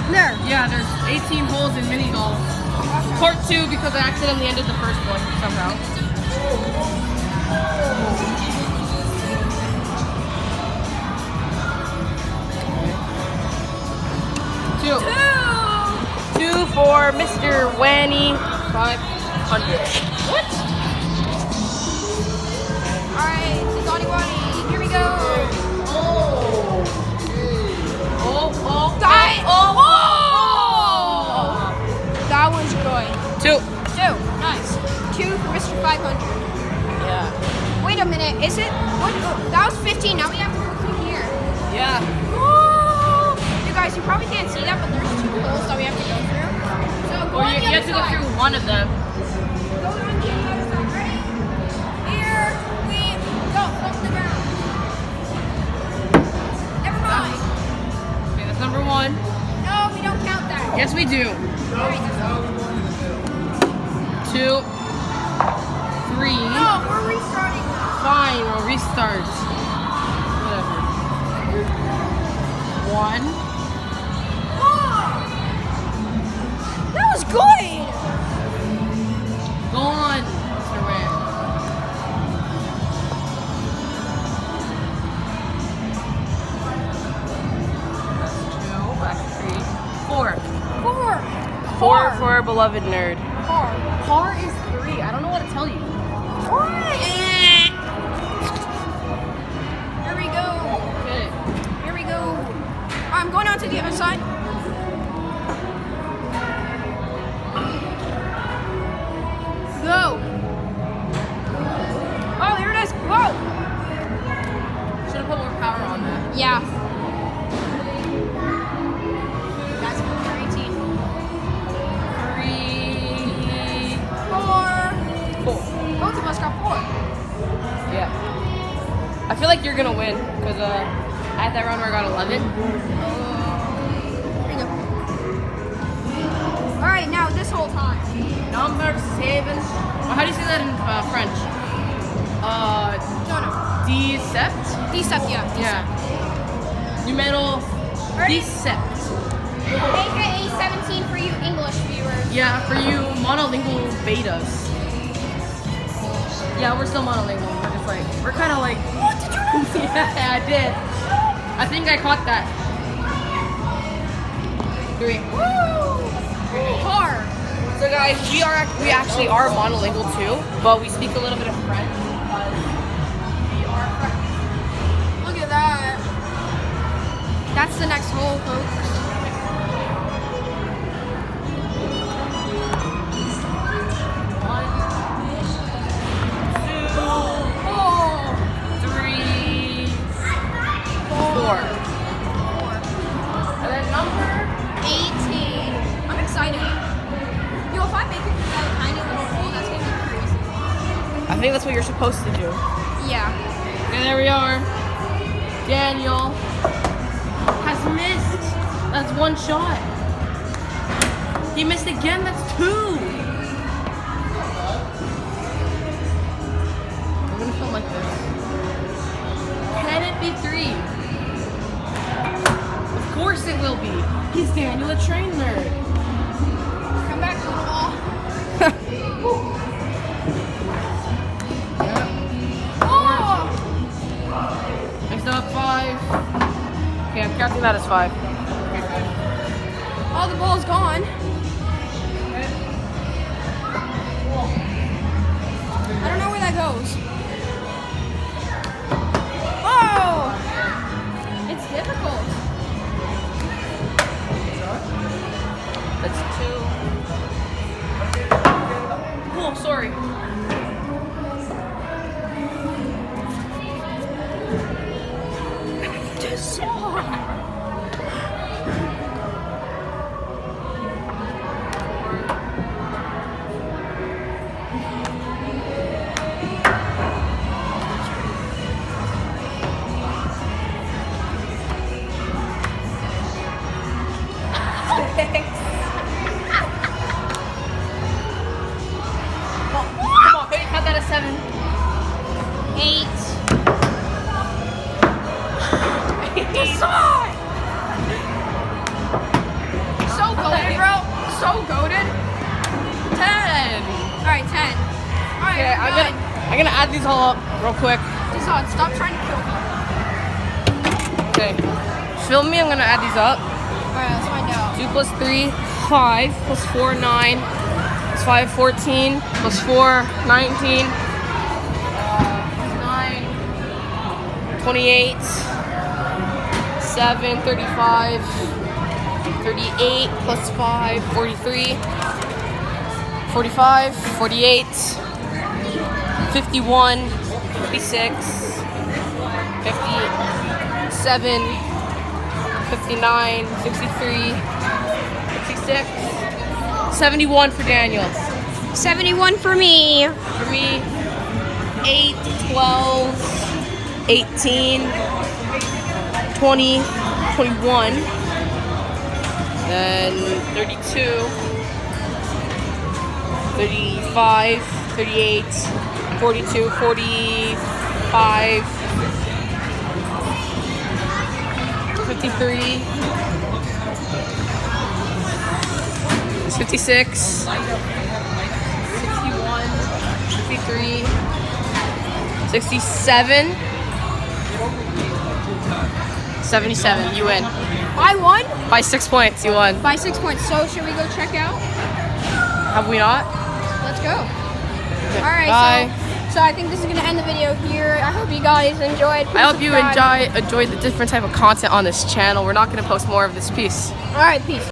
There. Yeah, there's 18 holes in mini golf. Court 2 because I accidentally ended the first one somehow. Two for Mr. Wanny 500. What? Alright, Tizani Wani, here we go. That was good. Two. Nice. 2 for Mr. 500. Yeah. Wait a minute, is it? What? Oh, that was 15, now we have to go through here. Yeah. Oh! You guys, you probably can't see that, but there's 2 holes that we have to go through. So go Or on you the have other to go side. through one of them. Go on the other side. Ready? Here we go. From the ground. Never mind. Okay, that's number 1. No, we don't count that. Yes, we do. Alright, that's 2, 3. No, we're restarting now. Fine, we'll restart. Whatever. 1. Oh! That was good. Go on, Mr. Wan. That's 2. That's 3. 4. 4 for our beloved nerd. Par is 3. I don't know what to tell you. Here we go. Okay. Here we go. I'm going on to the other side. Go. Oh, there it is. Whoa. Should have put more power on that. Yeah. That's number 18. 3. 4. 4. Both of us got 4. Yeah. I feel like you're gonna win because I had that round where I got 11. Here you go. All right, now this whole time. Number 7. How do you say that in French? No. Decept? Decept, yeah. Yeah. Numero Ready? decept. AKA 17 for you English viewers. Yeah, for you monolingual betas. Yeah, we're still monolingual. We're just like, we're kind of like. What did you know? Yeah, I did. I think I caught that. 3. Woo! Car. So guys, we actually are monolingual too, but we speak a little bit of French because we are French. Look at that. That's the next hole, folks. And then number 18. I'm excited. Yo, if I make it through that tiny little hole, that's gonna be crazy. I think that's what you're supposed to do. Yeah. And there we are. Daniel has missed. That's 1 shot. He missed again. That's 2. I'm gonna film like this. Can it be 3? Of course it will be. He's Daniel, a train nerd. Come back to the wall. Oh! Next up, 5. Okay, I'm counting that as 5. All the ball's gone. I don't know where that goes. Oh! It's difficult. That's 2. Oh, sorry. Come on, baby, count that as 7. 8. so goated. 10. Alright, 10. Alright, Okay, I'm gonna add these all up real quick. Dishon, stop trying to kill me. Okay. Film me, I'm gonna add these up. Alright, let's find out. 2 plus 3, 5, plus 4, 9, plus 5, 14, plus 4, 19, 9, 28, 7, 35, 38, plus 5, 43, 45, 48, 51, 56, 57, 59, 63, 66, 71 for Daniel. 71 for me. For me, 8, 12, 18, 20, 21, then 32, 35, 38, 42, 45, 53, 56, 61, 63, 67, 77. You win. I won By 6 points, you won. by 6 points. So should we go check out? Have we not? Let's go. Alright, Bye. so I think this is gonna end the video here. I hope you guys enjoyed. Please I hope you subscribe. enjoy the different type of content on this channel. We're not going to post more of this piece. Alright, peace.